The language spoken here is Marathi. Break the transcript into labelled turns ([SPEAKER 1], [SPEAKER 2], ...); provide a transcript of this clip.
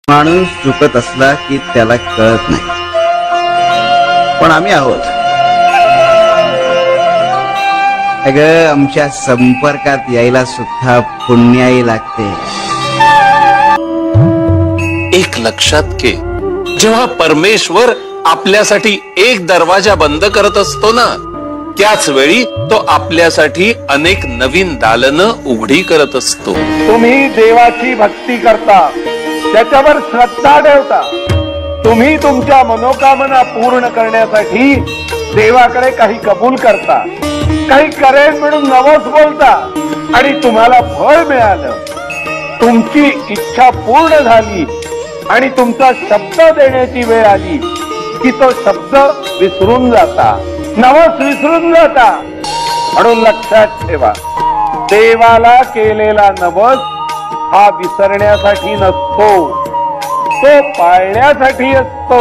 [SPEAKER 1] माणूस चुकत असला की त्याला कळत नाही, पण आम्ही आहोत. अगं, आमच्या संपर्कात यायला सुद्धा पुण्याई लागते.
[SPEAKER 2] एक लक्षात घे, जेव्हा परमेश्वर आपल्यासाठी एक दरवाजा बंद करत असतो ना, त्याच वेळी तो आपल्यासाठी अनेक नवीन दालनं उघडी करत असतो.
[SPEAKER 3] तुम्ही देवाची भक्ती करता, त्याच्यावर श्रद्धा ठेवता. तुम्ही तुमच्या मनोकामना पूर्ण करण्यासाठी देवाकडे काही कबूल करता, काही करेन म्हणून नवस बोलता आणि तुम्हाला फळ मिळालं. तुमची इच्छा पूर्ण झाली आणि तुमचा शब्द देण्याची वेळ आली की तो शब्द विसरून जाता, नवस विसरून जाता. म्हणून लक्षात ठेवा, देवाला केलेला नवस हा विसरण्यासाठी नसतो, तो पाळण्यासाठी असतो.